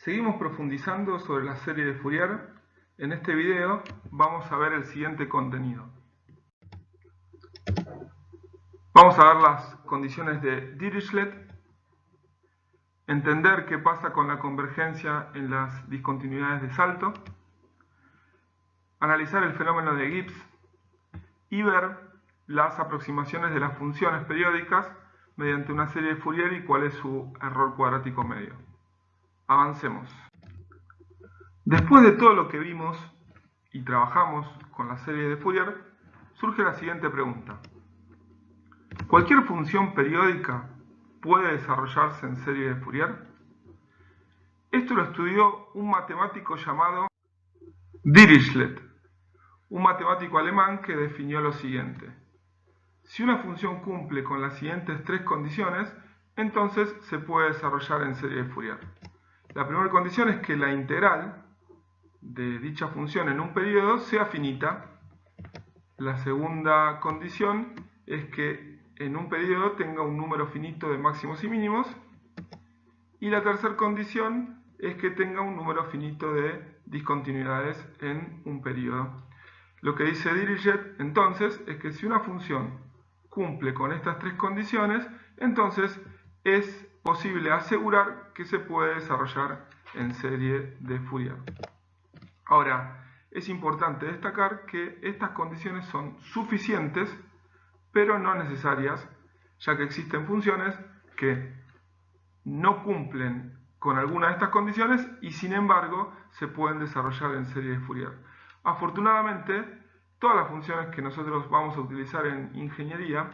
Seguimos profundizando sobre la serie de Fourier. En este video vamos a ver el siguiente contenido. Vamos a ver las condiciones de Dirichlet, entender qué pasa con la convergencia en las discontinuidades de salto, analizar el fenómeno de Gibbs y ver las aproximaciones de las funciones periódicas mediante una serie de Fourier y cuál es su error cuadrático medio. Avancemos. Después de todo lo que vimos y trabajamos con la serie de Fourier, surge la siguiente pregunta. ¿Cualquier función periódica puede desarrollarse en serie de Fourier? Esto lo estudió un matemático llamado Dirichlet, un matemático alemán que definió lo siguiente. Si una función cumple con las siguientes tres condiciones, entonces se puede desarrollar en serie de Fourier. La primera condición es que la integral de dicha función en un periodo sea finita. La segunda condición es que en un periodo tenga un número finito de máximos y mínimos. Y la tercera condición es que tenga un número finito de discontinuidades en un periodo. Lo que dice Dirichlet entonces es que si una función cumple con estas tres condiciones, entonces es posible asegurar que se puede desarrollar en serie de Fourier. Ahora, es importante destacar que estas condiciones son suficientes, pero no necesarias, ya que existen funciones que no cumplen con alguna de estas condiciones y sin embargo se pueden desarrollar en serie de Fourier. Afortunadamente, todas las funciones que nosotros vamos a utilizar en ingeniería,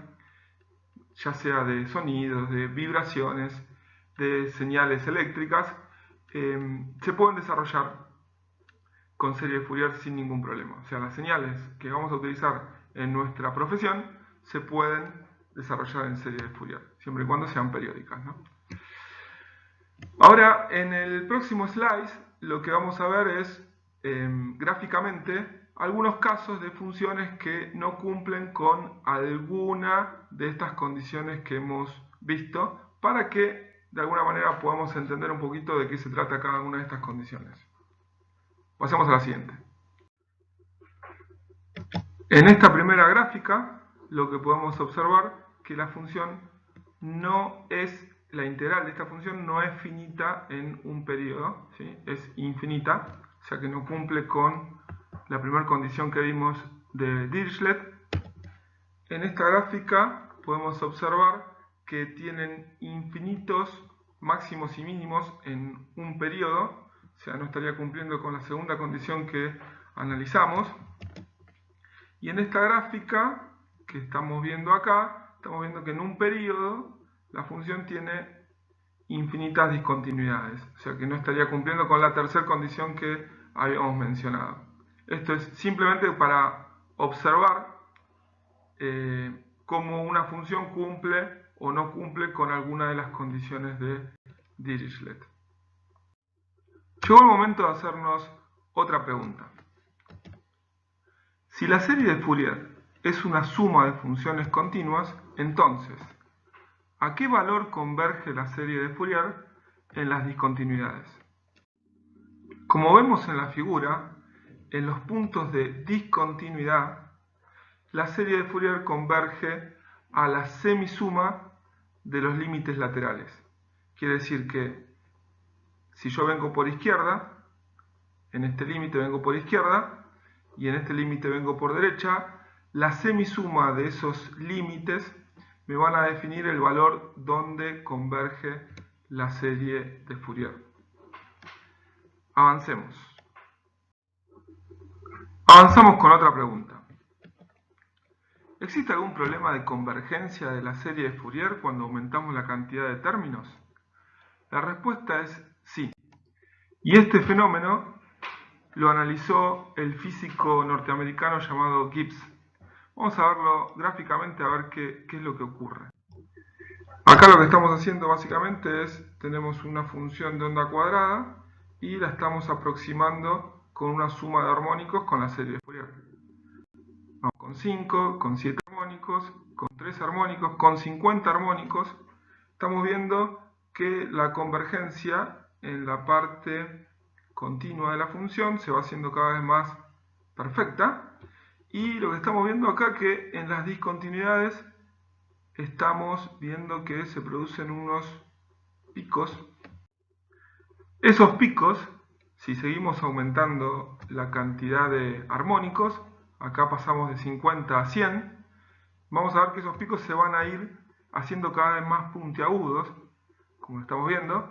ya sea de sonidos, de vibraciones, de señales eléctricas, se pueden desarrollar con serie de Fourier sin ningún problema. O sea, las señales que vamos a utilizar en nuestra profesión se pueden desarrollar en serie de Fourier, siempre y cuando sean periódicas, ¿no? Ahora, en el próximo slide, lo que vamos a ver es gráficamente algunos casos de funciones que no cumplen con alguna de estas condiciones que hemos visto, para que de alguna manera podamos entender un poquito de qué se trata cada una de estas condiciones. Pasemos a la siguiente. En esta primera gráfica, lo que podemos observar es que la función no es, la integral de esta función no es finita en un periodo, ¿sí? Es infinita, o sea que no cumple con la primera condición que vimos de Dirichlet. En esta gráfica podemos observar que tienen infinitos máximos y mínimos en un periodo, o sea, no estaría cumpliendo con la segunda condición que analizamos. Y en esta gráfica que estamos viendo acá, estamos viendo que en un periodo la función tiene infinitas discontinuidades, o sea que no estaría cumpliendo con la tercera condición que habíamos mencionado. Esto es simplemente para observar cómo una función cumple o no cumple con alguna de las condiciones de Dirichlet. Llegó el momento de hacernos otra pregunta. Si la serie de Fourier es una suma de funciones continuas, entonces, ¿a qué valor converge la serie de Fourier en las discontinuidades? Como vemos en la figura, en los puntos de discontinuidad, la serie de Fourier converge a la semisuma de los límites laterales. Quiere decir que si yo vengo por izquierda, en este límite vengo por izquierda y en este límite vengo por derecha, la semisuma de esos límites me van a definir el valor donde converge la serie de Fourier. Avancemos. Avanzamos con otra pregunta. ¿Existe algún problema de convergencia de la serie de Fourier cuando aumentamos la cantidad de términos? La respuesta es sí. Y este fenómeno lo analizó el físico norteamericano llamado Gibbs. Vamos a verlo gráficamente a ver qué es lo que ocurre. Acá lo que estamos haciendo básicamente es, tenemos una función de onda cuadrada y la estamos aproximando con una suma de armónicos con la serie de Fourier. Vamos con 5, con 7 armónicos, con 3 armónicos, con 50 armónicos. Estamos viendo que la convergencia en la parte continua de la función se va haciendo cada vez más perfecta. Y lo que estamos viendo acá que en las discontinuidades estamos viendo que se producen unos picos. Esos picos, si seguimos aumentando la cantidad de armónicos, acá pasamos de 50 a 100, vamos a ver que esos picos se van a ir haciendo cada vez más puntiagudos, como estamos viendo,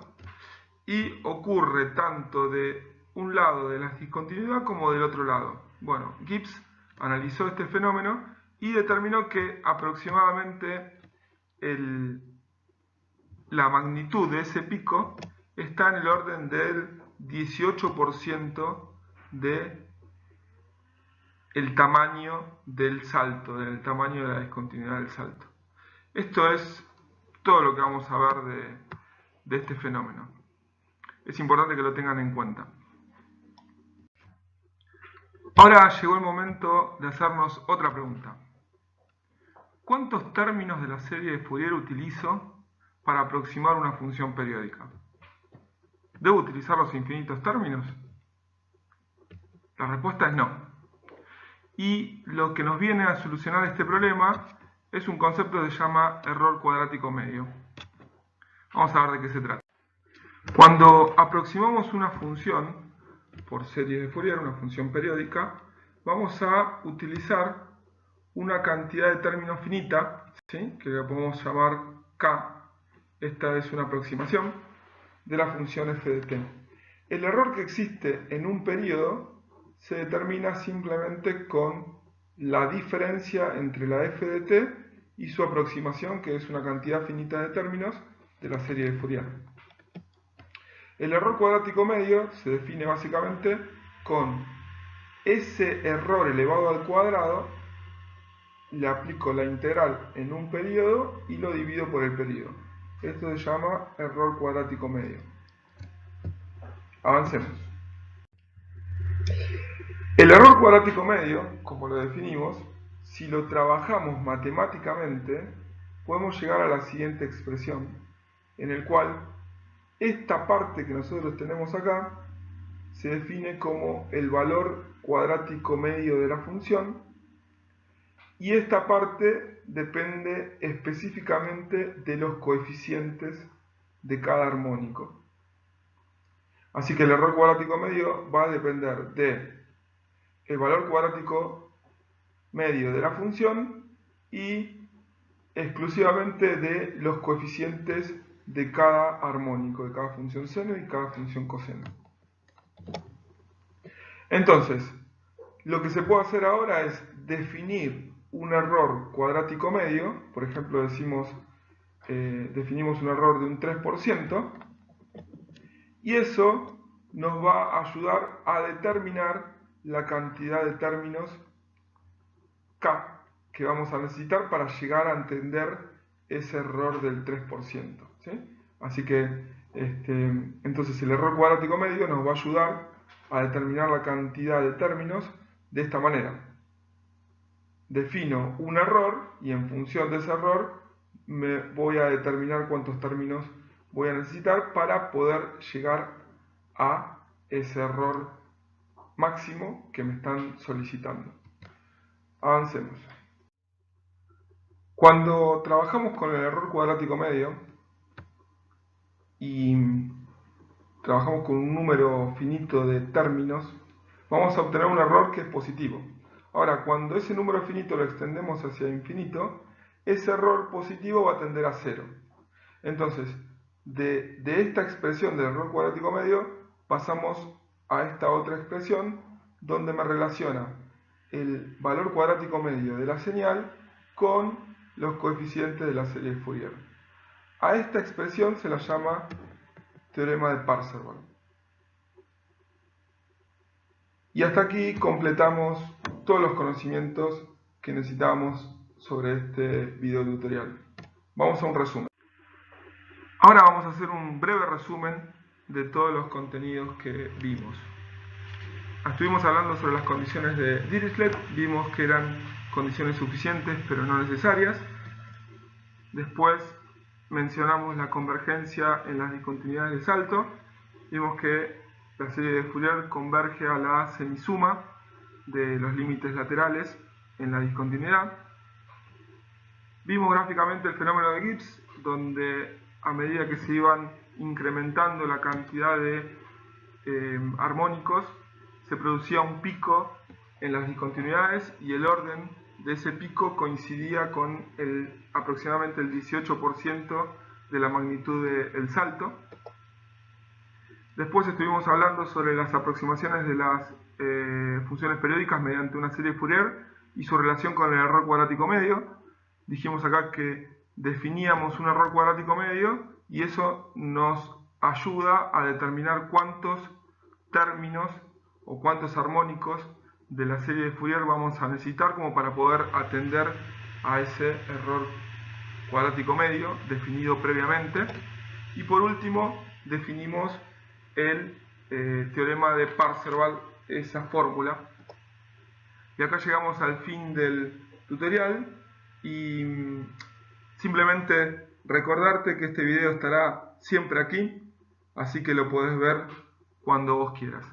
y ocurre tanto de un lado de la discontinuidad como del otro lado. Bueno, Gibbs analizó este fenómeno y determinó que aproximadamente la magnitud de ese pico está en el orden del 18% de el tamaño del salto, del tamaño de la discontinuidad del salto. Esto es todo lo que vamos a ver de este fenómeno. Es importante que lo tengan en cuenta. Ahora llegó el momento de hacernos otra pregunta. ¿Cuántos términos de la serie de Fourier utilizo para aproximar una función periódica? ¿Debo utilizar los infinitos términos? La respuesta es no. Y lo que nos viene a solucionar este problema es un concepto que se llama error cuadrático medio. Vamos a ver de qué se trata. Cuando aproximamos una función por serie de Fourier, una función periódica, vamos a utilizar una cantidad de términos finita, ¿sí?, que la podemos llamar k. Esta es una aproximación de la función f de t. El error que existe en un periodo se determina simplemente con la diferencia entre la f de t y su aproximación, que es una cantidad finita de términos de la serie de Fourier. El error cuadrático medio se define básicamente con ese error elevado al cuadrado, le aplico la integral en un periodo y lo divido por el periodo. Esto se llama error cuadrático medio. Avancemos. El error cuadrático medio, como lo definimos, si lo trabajamos matemáticamente, podemos llegar a la siguiente expresión, en el cual esta parte que nosotros tenemos acá se define como el valor cuadrático medio de la función, y esta parte depende específicamente de los coeficientes de cada armónico. Así que el error cuadrático medio va a depender de el valor cuadrático medio de la función y exclusivamente de los coeficientes de cada armónico, de cada función seno y cada función coseno. Entonces, lo que se puede hacer ahora es definir un error cuadrático medio. Por ejemplo, definimos un error de un 3%, y eso nos va a ayudar a determinar la cantidad de términos k que vamos a necesitar para llegar a entender ese error del 3%, ¿sí? Así que entonces el error cuadrático medio nos va a ayudar a determinar la cantidad de términos de esta manera. Defino un error y en función de ese error me voy a determinar cuántos términos voy a necesitar para poder llegar a ese error máximo que me están solicitando. Avancemos. Cuando trabajamos con el error cuadrático medio y trabajamos con un número finito de términos, vamos a obtener un error que es positivo. Ahora, cuando ese número finito lo extendemos hacia infinito, ese error positivo va a tender a 0. Entonces, de esta expresión del error cuadrático medio, pasamos a esta otra expresión donde me relaciona el valor cuadrático medio de la señal con los coeficientes de la serie de Fourier. A esta expresión se la llama teorema de Parseval. Y hasta aquí completamos todos los conocimientos que necesitábamos sobre este video tutorial. Vamos a un resumen. Ahora vamos a hacer un breve resumen de todos los contenidos que vimos. Estuvimos hablando sobre las condiciones de Dirichlet, vimos que eran condiciones suficientes pero no necesarias. Después mencionamos la convergencia en las discontinuidades de salto Vimos que la serie de Fourier converge a la semisuma de los límites laterales en la discontinuidad. Vimos gráficamente el fenómeno de Gibbs, donde a medida que se iban incrementando la cantidad de armónicos, se producía un pico en las discontinuidades y el orden de ese pico coincidía con aproximadamente el 18% de la magnitud del salto. Después estuvimos hablando sobre las aproximaciones de las funciones periódicas mediante una serie de Fourier y su relación con el error cuadrático medio. Dijimos acá que definíamos un error cuadrático medio y eso nos ayuda a determinar cuántos términos o cuántos armónicos de la serie de Fourier vamos a necesitar como para poder atender a ese error cuadrático medio definido previamente. Y por último definimos el teorema de Parseval, esa fórmula. Y acá llegamos al fin del tutorial y simplemente recordarte que este video estará siempre aquí, así que lo podés ver cuando vos quieras.